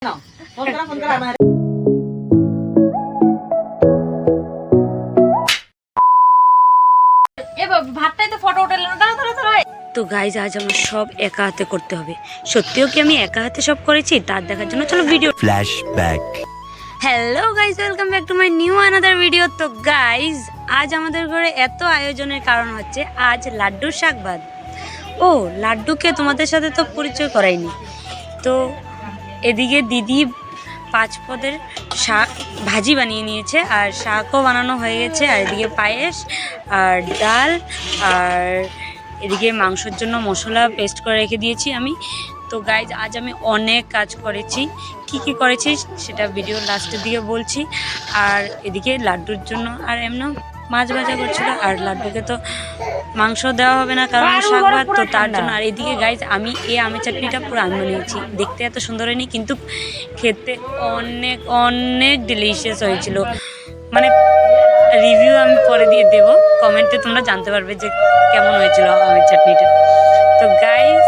তো গাইজ আজ আমার সব একা হাতে করতে হবে। সত্যিও কি আমি একা হাতে সব করেছি তার দেখার জন্য চলো video flashback. Hello guys, welcome back to my new another video. তো গাইজ আজ আমাদের ঘরে এত আয়োজনের কারণ হচ্ছে আজ লাড্ডুর শাকভাত। ও লাড্ডুকে তোমাদের সাথে তো পরিচয় করাইনি। তো এদিকে দিদি 5 পদের শাক ভাজি বানিয়ে নিয়েছে আর শাকও বানানো হয়ে গেছে, আর এদিকে পায়েস আর ডাল, আর এদিকে মাংসের জন্য মশলা পেস্ট করে রেখে দিয়েছি আমি। তো গাইজ আজ আমি অনেক কাজ করেছি, কি করেছি সেটা ভিডিওর লাস্টের দিকে বলছি। আর এদিকে লাড্ডুর জন্য আর এমন মাছ ভাজা করছিল, আর লাড্ডুকে তো মাংস দেওয়া হবে না কারণ শাক ভাত, তো তার জন্য। আর এদিকে গাইজ আমি এই আমের চাটনিটা পুরো আমি বানিয়েছি। দেখতে এত সুন্দর হয়নি কিন্তু খেতে অনেক অনেক ডিলিশিয়াস হয়েছিল। মানে রিভিউ আমি পরে দিয়ে দেবো, কমেন্টে তোমরা জানতে পারবে যে কেমন হয়েছিল আমের চাটনিটা। তো গাইজ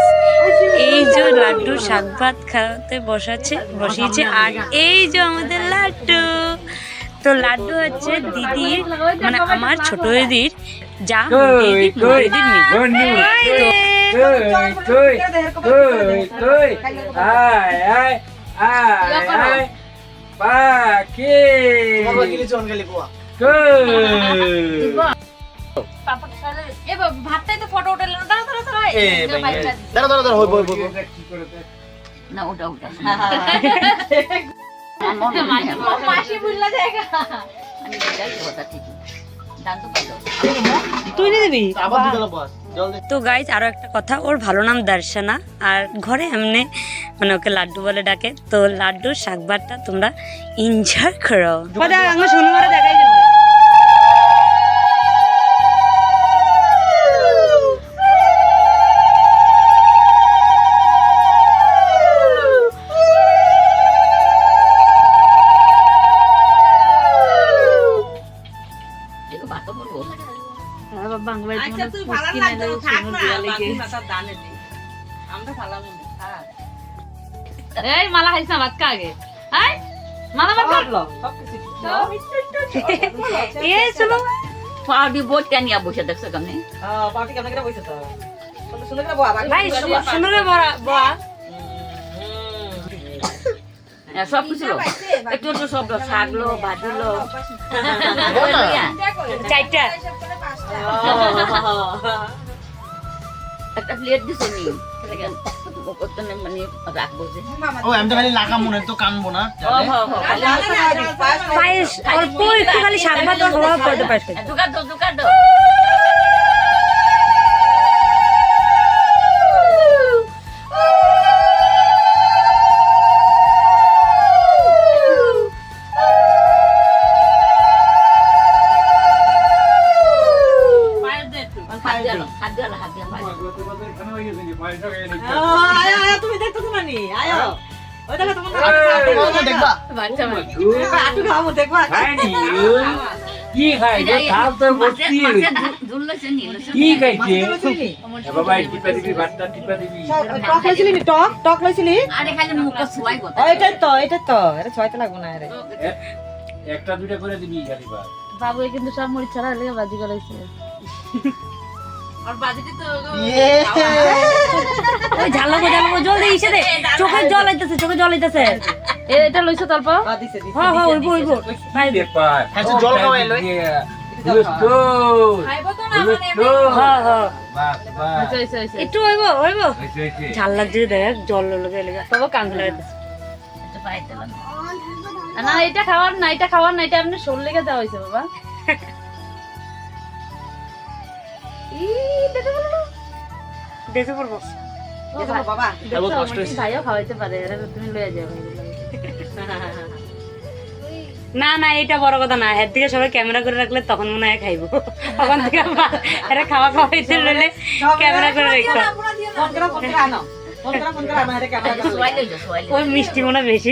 এই যে লাড্ডু শাক ভাত খাওয়াতে বসিয়েছে, আর এই যে আমাদের লাড্ডু। তো লাড্ডু হচ্ছে দিদির, মানে আমার ছোট দিদির যা দিদির ভাতটাই তো ফটো উঠে না ওটা তো গাইজ আরো একটা কথা, ওর ভালো নাম দর্শনা, আর ঘরে এমনি মানে ওকে লাড্ডু বলে ডাকে। তো লাড্ডুর শাকভাতটা তোমরা এনজয় করো। শনিবারে দেখাই যাবো। মালা খাইছ না ভাত খাগে মালা ভাত খাবলো পাউডি বোট কেন বসে দেখছো কেমনে পাউডি কেমন করে বসে তো সুন্দর করে বয়া ভাই সুন্দর করে বয়া সব কিছু একটু একটু সব শাকলো ভাজলো চারটা একটা প্লেট দিছো নি মানে রাখবো যে ও আমি তো খালি লাগাম মনে তো কানবো না পায়েস অল্প একটু খালি শাক ভাত খাওয়া পড়তে পারছে দুকার দাও তুমি দেখতেছো না নি আয়ো ওই দেখো তোমার দেখবা বাচ্চা আটু খাবো দেখবা খাইনি কি খাই যে খাও তো বসতি দুলছে নি কি খাইছে বাবা টিপা দিবি ভাতটা টিপা দিবি টক লইছিলি নি টক লইছিলি আরে খালি মুখটা ছুয়াই গো এটাই তো এটা ছুয়াইতে লাগবে না আরে একটা দুইটা করে দিবি খালি বাবু কিন্তু সব মরিচ ছাড়া লাগে ভাজি করাইছে আর বাজিতে তো ওই ঝালগো জলদি ইসে দে চোখে জল আইতাছে এটা লইছো তলপ দিছে হ্যাঁ ওইবো ভাই দে পার আচ্ছা জল খাওয়াই লই খাইবো তো না মানে হ্যাঁ বাস একটু ওইবো ঝাল লাগছে দেখ জল লাগে তবে কান লাগাইতেছে এটা পাইতে না এটা খাওয়ার না এটা আপনি শোল লেগে দেওয়া হইছে বাবা না এটা বড় কথা না, এর দিকে সবাই ক্যামেরা করে রাখলে তখন মনে হয় খাইবো। ওখান থেকে এটা খাওয়া খাওয়াইতে রইলে ক্যামেরা করে রাখতো। ওই মিষ্টি মনে বেশি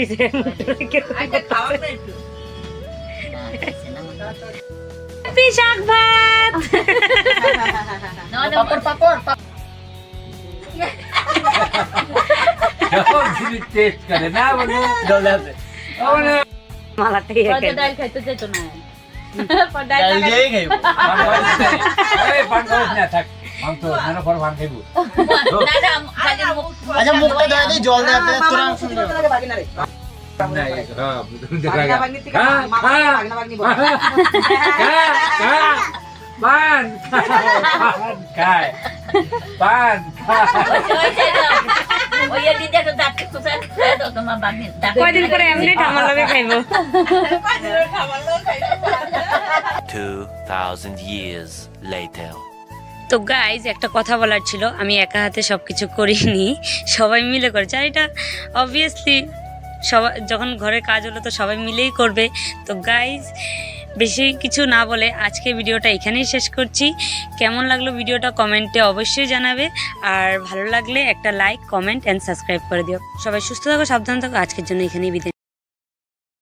শাক ভাত পাপড় সব জিনিস টেস্ট করে না বলে জল আছে মালাটাই একা ডাল খাইতে যেত না ডাল দিয়েই খাইবো। পান খাওয়াইস না। এই পান খাওয়াইস না, থাক পান তো না পর পান খাইবো না না খালি মুখ আচ্ছা মুখটা ধরে দিই জল দেওয়া তোরা শুনবে না এই হ্যাঁ দেখা গেল পান খায় পান ওই দিন একটা দাঁত কুচা তো তোমার বাগনি দাঁত কয়দিন পরে এমনি আমার লগে খাইবো 2,000 years later. তো গাইজ একটা কথা বলার ছিল, আমি একা হাতে সব কিছু করিনি, সবাই মিলে করেছে। আর এটা অবভিয়াসলি সবাই যখন ঘরে কাজ হলো তো সবাই মিলেই করবে। তো গাইজ বেশি কিছু না বলে আজকে ভিডিওটা এখানেই শেষ করছি। কেমন লাগলো ভিডিওটা কমেন্টে অবশ্যই জানাবে, আর ভালো লাগলে একটা লাইক কমেন্ট অ্যান্ড সাবস্ক্রাইব করে দিও। সবাই সুস্থ থাকো, সাবধান থাকো। আজকের জন্য এখানেই বিদায়।